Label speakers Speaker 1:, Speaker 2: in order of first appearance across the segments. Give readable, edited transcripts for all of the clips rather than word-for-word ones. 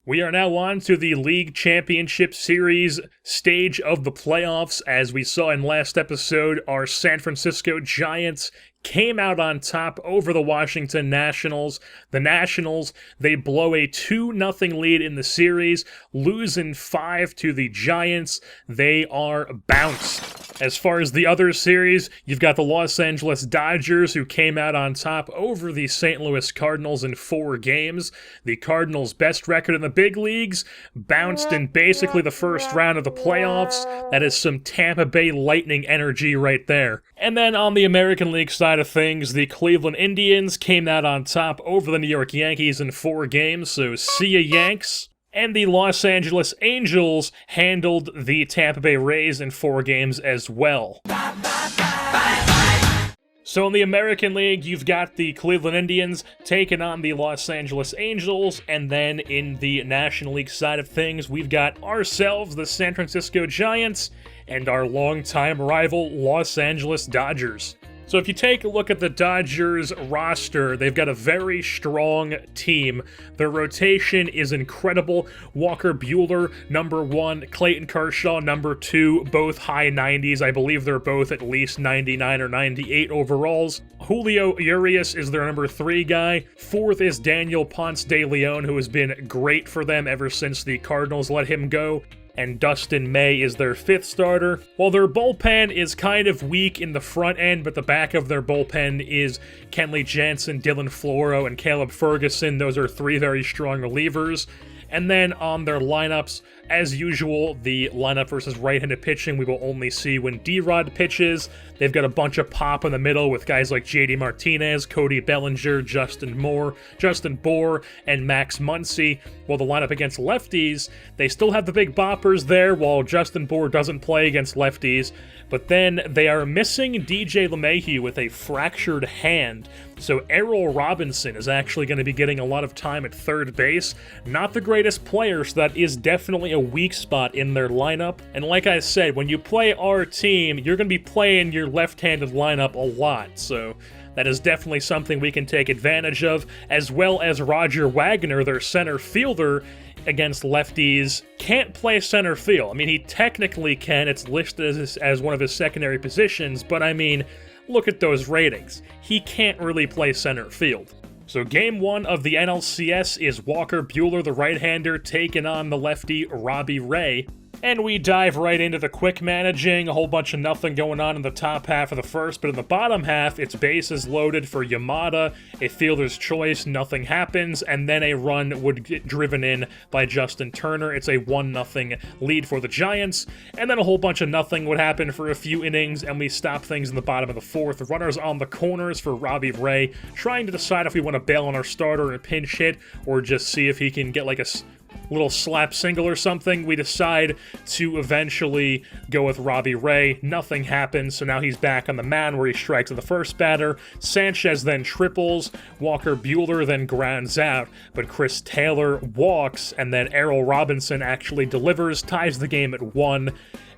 Speaker 1: We are now on to the League Championship Series stage of the playoffs. As we saw in last episode, our San Francisco Giants came out on top over the Washington Nationals. The Nationals, they blow a 2-0 lead in the series, losing 5 to the Giants. They are bounced. As far as the other series, you've got the Los Angeles Dodgers, who came out on top over the St. Louis Cardinals in 4 games. The Cardinals' best record in the big leagues, bounced in basically the first round of the playoffs. That is some Tampa Bay Lightning energy right there. And then on the American League side of things, the Cleveland Indians came out on top over the New York Yankees in 4 games, so see ya Yanks. And the Los Angeles Angels handled the Tampa Bay Rays in 4 games as well. So in the American League, you've got the Cleveland Indians taking on the Los Angeles Angels, and then in the National League side of things, we've got ourselves, the San Francisco Giants, and our longtime rival, Los Angeles Dodgers. So if you take a look at the Dodgers roster, they've got a very strong team. Their rotation is incredible. Walker Buehler, number 1. Clayton Kershaw, number 2. Both high 90s. I believe they're both at least 99 or 98 overalls. Julio Urias is their number 3 guy. 4th is Daniel Ponce de Leon, who has been great for them ever since the Cardinals let him go. And Dustin May is their 5th starter. While their bullpen is kind of weak in the front end, but the back of their bullpen is Kenley Jansen, Dylan Floro, and Caleb Ferguson. Those are 3 very strong relievers. And then on their lineups, as usual, the lineup versus right-handed pitching we will only see when D-Rod pitches. They've got a bunch of pop in the middle with guys like JD Martinez, Cody Bellinger, Justin Bour, and Max Muncy. While the lineup against lefties, they still have the big boppers there while Justin Bour doesn't play against lefties. But then they are missing DJ LeMahieu with a fractured hand. So Errol Robinson is actually going to be getting a lot of time at third base. Not the greatest player, so that is definitely a weak spot in their lineup. And like I said, when you play our team, you're going to be playing your left-handed lineup a lot. So that is definitely something we can take advantage of, as well as Roger Wagner, their center fielder, against lefties, can't play center field. I mean, he technically can. It's listed as one of his secondary positions, but I mean, look at those ratings. He can't really play center field. So game 1 of the NLCS is Walker Buehler, the right-hander, taking on the lefty Robbie Ray. And we dive right into the quick managing, a whole bunch of nothing going on in the top half of the first, but in the bottom half, it's bases loaded for Yamada, a fielder's choice, nothing happens, and then a run would get driven in by Justin Turner. It's a 1-0 lead for the Giants, and then a whole bunch of nothing would happen for a few innings, and we stop things in the bottom of the 4th. Runners on the corners for Robbie Ray, trying to decide if we want to bail on our starter and pinch hit, or just see if he can get like a little slap single or something. We decide to eventually go with Robbie Ray. Nothing happens, so now he's back on the mound where he strikes at the first batter. Sanchez then triples. Walker Buehler then grounds out, but Chris Taylor walks, and then Errol Robinson actually delivers, ties the game at 1.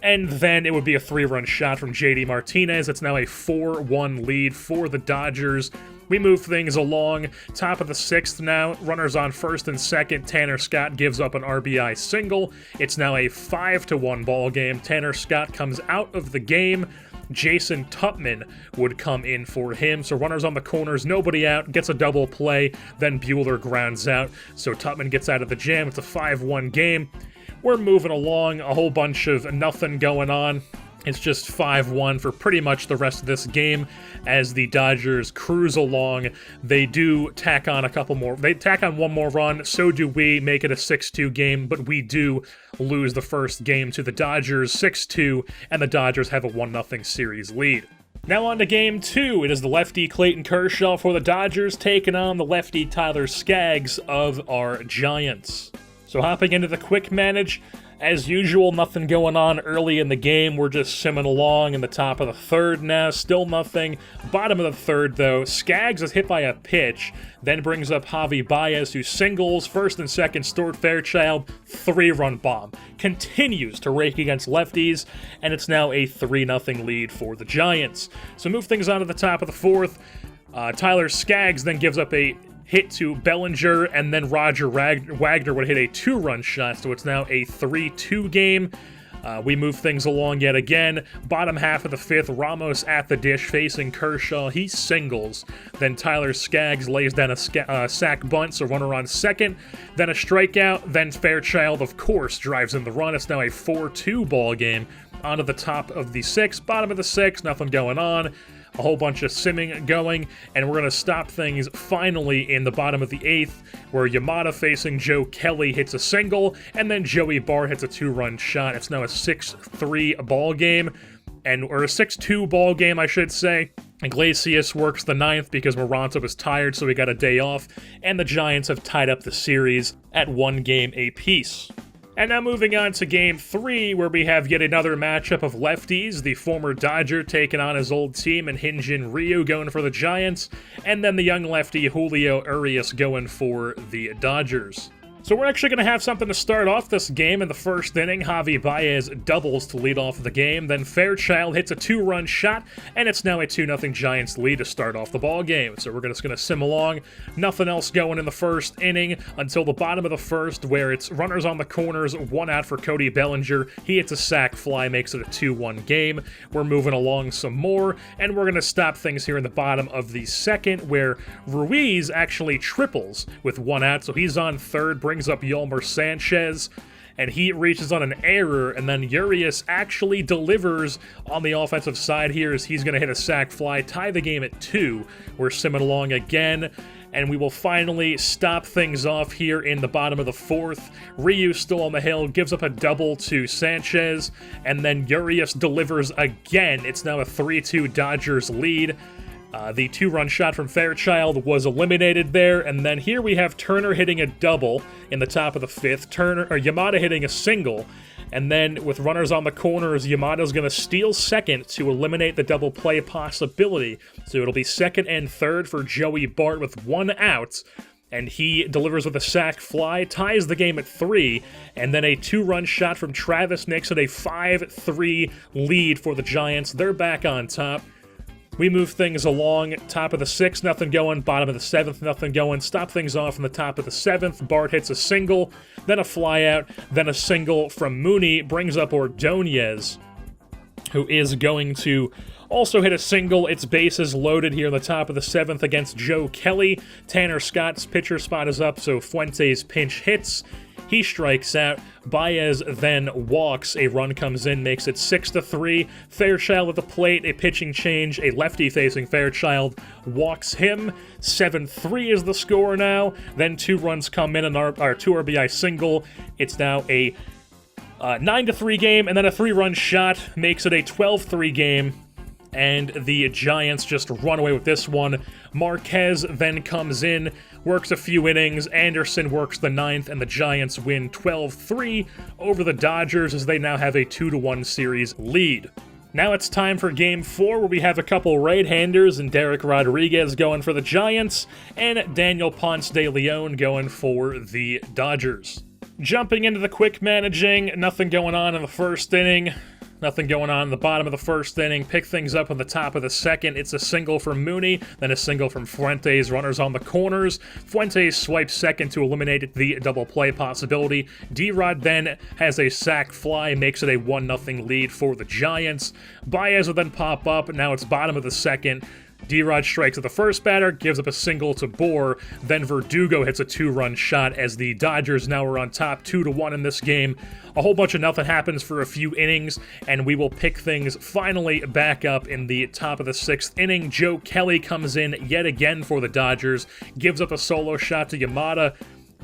Speaker 1: And then it would be a 3-run shot from JD Martinez. It's now a 4-1 lead for the Dodgers. We move things along. Top of the 6th now. Runners on first and second. Tanner Scott gives up an RBI single. It's now a 5-1 ball game. Tanner Scott comes out of the game. Jason Tupman would come in for him. So runners on the corners, nobody out, gets a double play. Then Buehler grounds out. So Tupman gets out of the jam. It's a 5-1 game. We're moving along, a whole bunch of nothing going on. It's just 5-1 for pretty much the rest of this game as the Dodgers cruise along. They do tack on a couple more. They tack on one more run, so do we, make it a 6-2 game, but we do lose the first game to the Dodgers 6-2, and the Dodgers have a 1-0 series lead. Now on to game 2. It is the lefty Clayton Kershaw for the Dodgers taking on the lefty Tyler Skaggs of our Giants. So hopping into the quick manage, as usual, nothing going on early in the game. We're just simming along in the top of the 3rd now. Still nothing. Bottom of the 3rd, though. Skaggs is hit by a pitch, then brings up Javi Baez, who singles. First and second, Stuart Fairchild, 3-run bomb. Continues to rake against lefties, and it's now a 3-0 lead for the Giants. So move things on to the top of the 4th. Tyler Skaggs then gives up a hit to Bellinger, and then Roger Wagner would hit a 2-run shot, so it's now a 3-2 game. We move things along yet again. Bottom half of the 5th, Ramos at the dish facing Kershaw. He singles. Then Tyler Skaggs lays down a sack bunt, so runner on second. Then a strikeout. Then Fairchild, of course, drives in the run. It's now a 4-2 ball game. Onto the top of the 6th, bottom of the 6th, nothing going on. A whole bunch of simming going, and we're going to stop things finally in the bottom of the 8th, where Yamada facing Joe Kelly hits a single, and then Joey Bart hits a 2-run shot. It's now a 6-3 ball game, or a 6-2 ball game, I should say. Iglesias works the 9th because Moranta was tired, so he got a day off, and the Giants have tied up the series at 1 game apiece. And now moving on to Game 3, where we have yet another matchup of lefties, the former Dodger taking on his old team, and Hyun-Jin Ryu going for the Giants, and then the young lefty Julio Urias going for the Dodgers. So we're actually going to have something to start off this game. In the first inning, Javi Baez doubles to lead off the game, then Fairchild hits a 2-run shot, and it's now a 2-0 Giants lead to start off the ball game. So we're just going to sim along, nothing else going in the first inning until the bottom of the 1st, where it's runners on the corners, 1 out for Cody Bellinger. He hits a sac fly, makes it a 2-1 game. We're moving along some more, and we're going to stop things here in the bottom of the 2nd, where Ruiz actually triples with 1 out, so he's on third, brings up Yolmer Sanchez, and he reaches on an error, and then Urias actually delivers on the offensive side here as he's going to hit a sac fly, tie the game at 2. We're simming along again, and we will finally stop things off here in the bottom of the 4th. Ryu still on the hill, gives up a double to Sanchez, and then Urias delivers again. It's now a 3-2 Dodgers lead. The 2-run shot from Fairchild was eliminated there, and then here we have Turner hitting a double in the top of the 5th, Yamada hitting a single, and then with runners on the corners, Yamada's going to steal second to eliminate the double play possibility. So it'll be 2nd and 3rd for Joey Bart with 1 out, and he delivers with a sac fly, ties the game at 3, and then a 2-run shot from Travis makes it a 5-3 lead for the Giants. They're back on top. We move things along, top of the 6th, nothing going, bottom of the 7th, nothing going, stop things off in the top of the 7th, Bart hits a single, then a flyout, then a single from Mooney, brings up Ordonez, who is going to also hit a single. It's bases loaded here in the top of the 7th against Joe Kelly. Tanner Scott's pitcher spot is up, so Fuentes pinch hits. He strikes out. Baez then walks. A run comes in, makes it 6-3. Fairchild at the plate, a pitching change. A lefty facing Fairchild walks him. 7-3 is the score now. Then 2 runs come in, our 2 RBI single. It's now a 9-3 game, and then a 3-run shot makes it a 12-3 game. And the Giants just run away with this one. Marquez then comes in, works a few innings, Anderson works the 9th, and the Giants win 12-3 over the Dodgers as they now have a 2-1 series lead. Now it's time for Game 4, where we have a couple right-handers and Derek Rodriguez going for the Giants, and Daniel Ponce de Leon going for the Dodgers. Jumping into the quick managing, nothing going on in the first inning. Nothing going on in the bottom of the first inning. Pick things up on the top of the 2nd. It's a single from Mooney, then a single from Fuentes. Runners on the corners. Fuentes swipes second to eliminate the double play possibility. D-Rod then has a sac fly, makes it a 1-0 lead for the Giants. Baez will then pop up. Now it's bottom of the 2nd. D-Rod strikes at the first batter, gives up a single to Bohr, then Verdugo hits a 2-run shot as the Dodgers now are on top 2-1 in this game. A whole bunch of nothing happens for a few innings, and we will pick things finally back up in the top of the 6th inning. Joe Kelly comes in yet again for the Dodgers, gives up a solo shot to Yamada.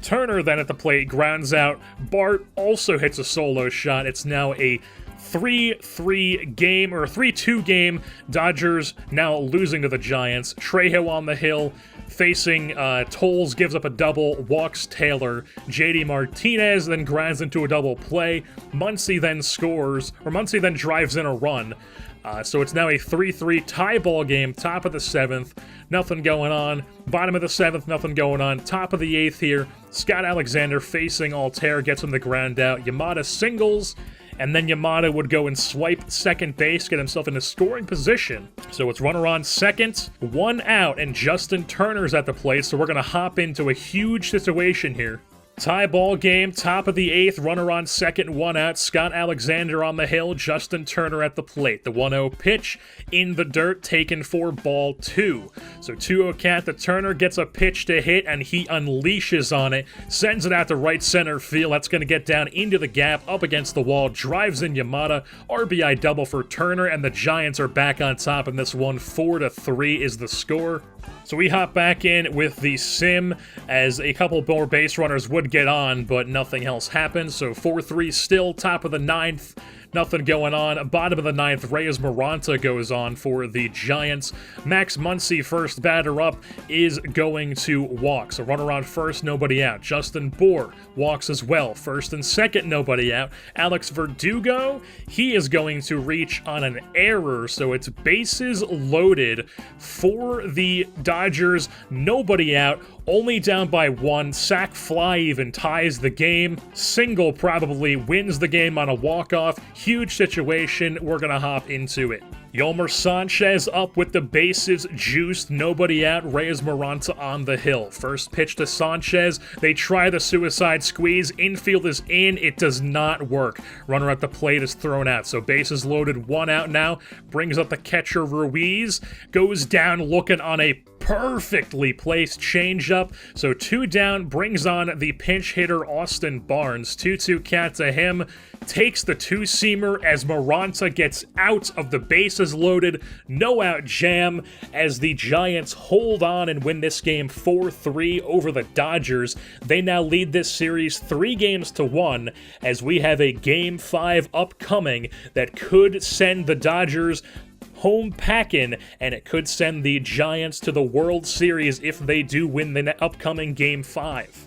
Speaker 1: Turner then at the plate grounds out. Bart also hits a solo shot. It's now a 3-3 game, or a 3-2 game. Dodgers now losing to the Giants. Trejo on the hill, facing Tolles, gives up a double, walks Taylor. JD Martinez then grinds into a double play. Muncy then scores, or Muncy then drives in a run. So it's now a 3-3 tie ball game, top of the 7th, nothing going on. Bottom of the 7th, nothing going on. Top of the 8th here, Scott Alexander facing Altair, gets him the ground out. Yamada singles, and then Yamada would go and swipe second base, get himself into scoring position. So it's runner on second, 1 out, and Justin Turner's at the plate, so we're going to hop into a huge situation here. Tie ball game, top of the 8th, runner on second, 1 out, Scott Alexander on the hill, Justin Turner at the plate. The 1-0 pitch in the dirt, taken for ball 2. So 2-0 count, the Turner gets a pitch to hit, and he unleashes on it, sends it out to right center field. That's going to get down into the gap, up against the wall, drives in Yamada, RBI double for Turner, and the Giants are back on top in this one. 4-3 is the score. So we hop back in with the sim as a couple more base runners would get on, but nothing else happens. So 4-3 still, top of the 9th. Nothing going on. Bottom of the 9th, Reyes Maranta goes on for the Giants. Max Muncy, first batter up, is going to walk. So runner on first, nobody out. Justin Bour walks as well. First and second, nobody out. Alex Verdugo, he is going to reach on an error, so it's bases loaded for the Dodgers. Nobody out. Only down by 1, sac fly even ties the game, single probably wins the game on a walk-off, huge situation, we're gonna hop into it. Yolmer Sanchez up with the bases juiced, nobody out, Reyes Maranta on the hill. First pitch to Sanchez, they try the suicide squeeze, infield is in, it does not work. Runner at the plate is thrown out, so bases loaded, 1 out now, brings up the catcher Ruiz, goes down looking on a perfectly placed changeup, so 2 down, brings on the pinch hitter Austin Barnes, 2-2 count to him, takes the 2-seamer as Maranta gets out of the bases loaded, no out jam as the Giants hold on and win this game 4-3 over the Dodgers. They now lead this series 3-1 as we have a Game 5 upcoming that could send the Dodgers home packin', and it could send the Giants to the World Series if they do win the upcoming Game 5.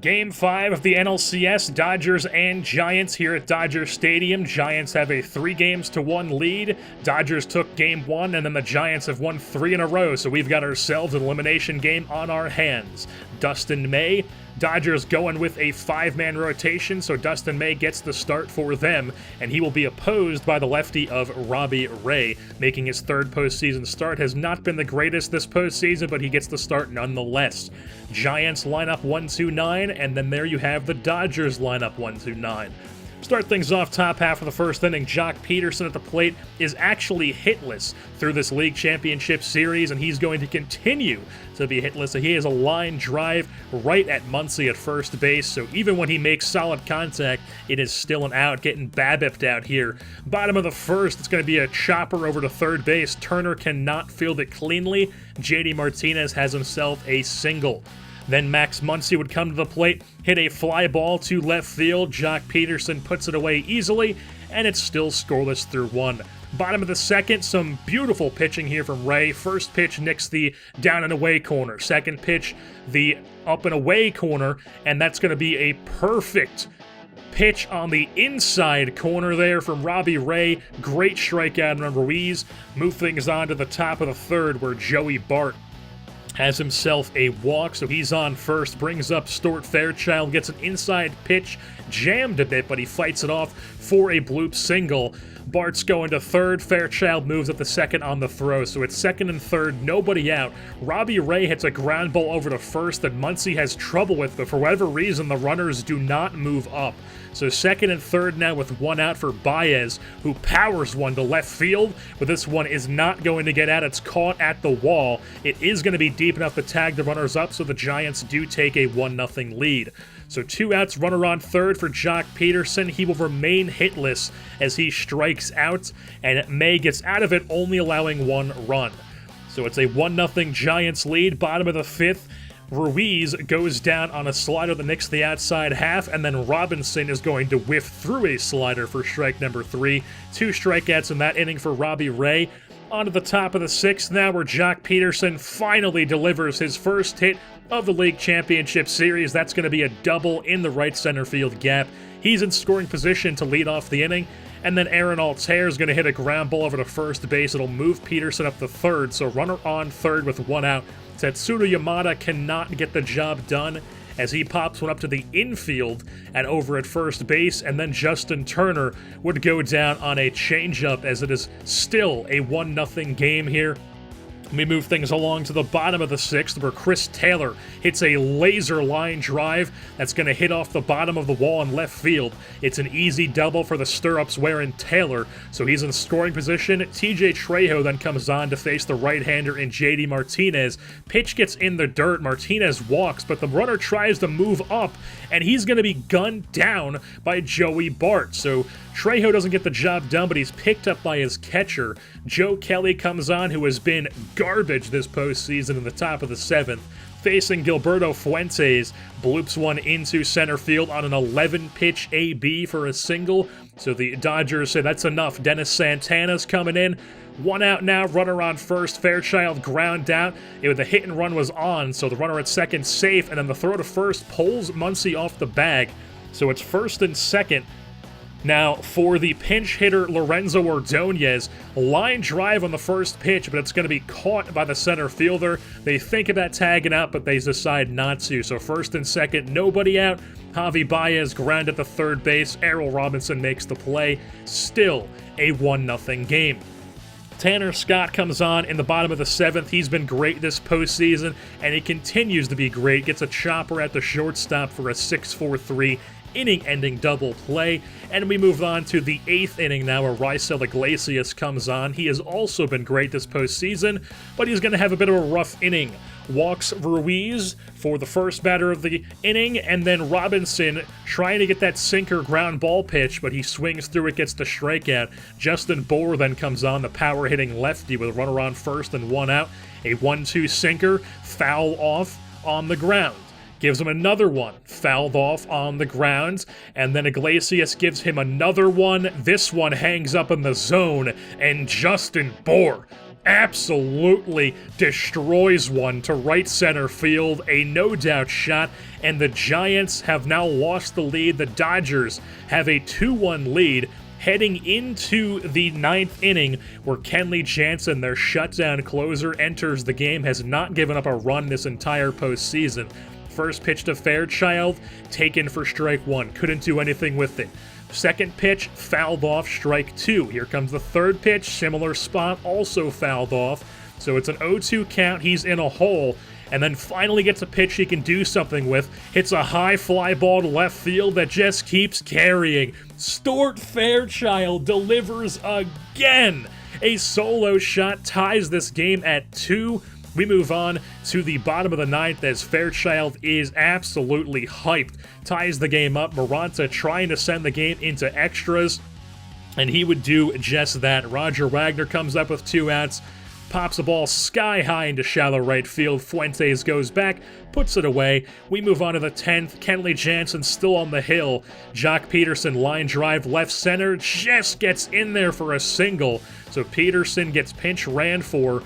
Speaker 1: Game 5 of the NLCS, Dodgers and Giants here at Dodger Stadium. Giants have a 3-1 lead. Dodgers took Game 1, and then the Giants have won 3 in a row, so we've got ourselves an elimination game on our hands. Dustin May, Dodgers going with a 5-man rotation, so Dustin May gets the start for them, and he will be opposed by the lefty of Robbie Ray, making his 3rd postseason start. Has not been the greatest this postseason, but he gets the start nonetheless. Giants line up 1-2-9, and then there you have the Dodgers line up 1-2-9. Start things off top half of the first inning. Jock Peterson at the plate is actually hitless through this league championship series, and he's going to continue to be hitless. So he has a line drive right at Muncy at first base, so even when he makes solid contact, it is still an out, getting BABIP'd out here. Bottom of the first, it's going to be a chopper over to third base. Turner cannot field it cleanly. JD Martinez has himself a single. Then Max Muncy would come to the plate, hit a fly ball to left field. Jock Peterson puts it away easily, and it's still scoreless through 1. Bottom of the second, some beautiful pitching here from Ray. First pitch nicks the down and away corner. Second pitch, the up and away corner, and that's going to be a perfect pitch on the inside corner there from Robbie Ray. Great strikeout on Ruiz. Move things on to the top of the 3rd where Joey Bart has himself a walk, so he's on first, brings up Stuart Fairchild, gets an inside pitch, jammed a bit, but he fights it off for a bloop single. Bart's going to third, Fairchild moves up the second on the throw, so it's second and third, nobody out. Robbie Ray hits a ground ball over to first that Muncy has trouble with, but for whatever reason, the runners do not move up. So second and third now with 1 out for Baez, who powers one to left field, but this one is not going to get out. It's caught at the wall. It is going to be deep enough to tag the runners up, so the Giants do take a 1-0 lead. So 2 outs, runner on third for Jock Peterson. He will remain hitless as he strikes out, and May gets out of it, only allowing 1 run. So it's a 1-0 Giants lead. Bottom of the 5th. Ruiz goes down on a slider that nicks the outside half, and then Robinson is going to whiff through a slider for strike number 3. 2 strikeouts in that inning for Robbie Ray. On to the top of the 6th now, where Jock Peterson finally delivers his first hit of the league championship series. That's going to be a double in the right center field gap. He's in scoring position to lead off the inning. And then Aaron Altair is going to hit a ground ball over to first base. It'll move Peterson up the 3rd, so runner on 3rd with 1 out. Tetsudo Yamada cannot get the job done, as he pops one up to the infield and over at first base, and then Justin Turner would go down on a changeup as it is still a 1-0 game here. We move things along to the bottom of the 6th, where Chris Taylor hits a laser line drive that's going to hit off the bottom of the wall in left field. It's an easy double for the stirrups wearing Taylor, so he's in scoring position. TJ Trejo then comes on to face the right-hander in JD Martinez. Pitch gets in the dirt. Martinez walks, but the runner tries to move up, and he's going to be gunned down by Joey Bart. So Trejo doesn't get the job done, but he's picked up by his catcher. Joe Kelly comes on, who has been garbage this postseason in the top of the 7th. Facing Gilberto Fuentes, bloops one into center field on an 11-pitch AB for a single. So the Dodgers say that's enough. Dennis Santana's coming in. 1 out now, runner on first. Fairchild ground out. The hit and run was on, so the runner at second safe, and then the throw to first pulls Muncy off the bag. So it's first and second. Now, for the pinch hitter, Lorenzo Ordonez, line drive on the first pitch, but it's going to be caught by the center fielder. They think about tagging out, but they decide not to. So first and second, nobody out. Javi Baez ground at the third base. Errol Robinson makes the play. Still a 1-0 game. Tanner Scott comes on in the bottom of the 7th. He's been great this postseason, and he continues to be great. Gets a chopper at the shortstop for a 6-4-3 inning-ending double play. And we move on to the 8th inning now, where Raisel Iglesias comes on. He has also been great this postseason, but he's going to have a bit of a rough inning. Walks Ruiz for the first batter of the inning, and then Robinson trying to get that sinker ground ball pitch, but he swings through it, gets the strikeout. Justin Bohr then comes on, the power-hitting lefty, with a runner on first and 1 out. A 1-2 sinker, foul off on the ground. Gives him another one, fouled off on the ground, and then Iglesias gives him another one. This one hangs up in the zone, and Justin Bohr absolutely destroys one to right center field. A no-doubt shot, and the Giants have now lost the lead. The Dodgers have a 2-1 lead heading into the 9th inning, where Kenley Jansen, their shutdown closer, enters the game, has not given up a run this entire postseason. First pitch to Fairchild, taken for strike 1. Couldn't do anything with it. Second pitch, fouled off, strike 2. Here comes the third pitch, similar spot, also fouled off. So it's an 0-2 count, he's in a hole, and then finally gets a pitch he can do something with. Hits a high fly ball to left field that just keeps carrying. Stuart Fairchild delivers again. A solo shot ties this game at 2. We move on to the bottom of the 9th as Fairchild is absolutely hyped. Ties the game up. Maranta trying to send the game into extras, and he would do just that. Roger Wagner comes up with 2 outs, pops the ball sky high into shallow right field. Fuentes goes back, puts it away. We move on to the 10th. Kenley Jansen still on the hill. Jock Peterson line drive left center, just gets in there for a single. So Peterson gets pinch ran for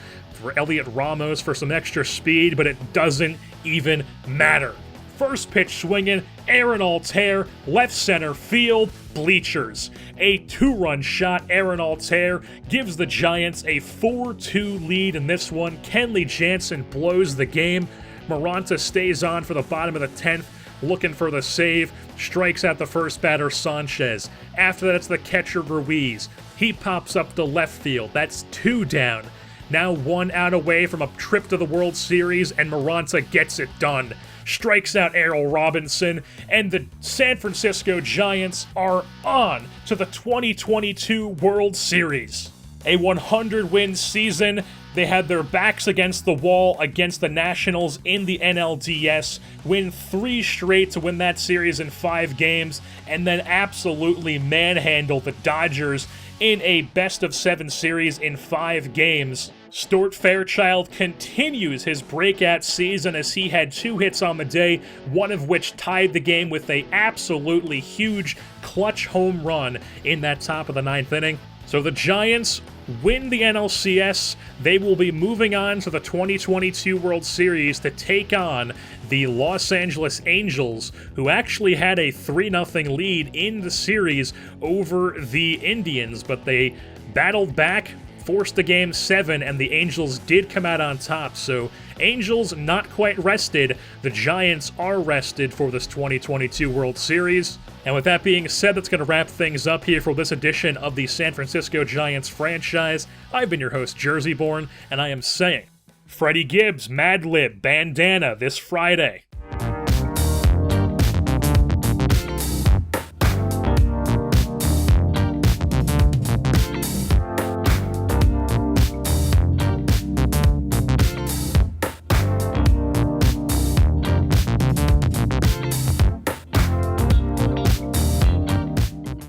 Speaker 1: Elliot Ramos for some extra speed, but it doesn't even matter. First pitch swinging, Aaron Altair, left center field, bleachers. A 2-run shot, Aaron Altair gives the Giants a 4-2 lead in this one. Kenley Jansen blows the game. Maranta stays on for the bottom of the 10th, looking for the save, strikes out the first batter, Sanchez. After that, it's the catcher, Ruiz. He pops up to left field. That's 2 down. Now 1 out away from a trip to the World Series, and Maranta gets it done. Strikes out Errol Robinson, and the San Francisco Giants are on to the 2022 World Series. A 100-win season. They had their backs against the wall against the Nationals in the NLDS, win 3 straight to win that series in 5 games, and then absolutely manhandle the Dodgers in a best-of-7 series in 5 games. Stuart Fairchild continues his breakout season as he had 2 hits on the day, one of which tied the game with a absolutely huge clutch home run in that top of the 9th inning. So the Giants win the NLCS. They will be moving on to the 2022 World Series to take on the Los Angeles Angels, who actually had a 3-0 lead in the series over the Indians, but they battled back, forced a Game 7, and the Angels did come out on top. So Angels not quite rested. The Giants are rested for this 2022 World Series. And with that being said, that's going to wrap things up here for this edition of the San Francisco Giants franchise. I've been your host, Jerseyborn, and I am saying, Freddie Gibbs, Mad Lib, Bandana this Friday.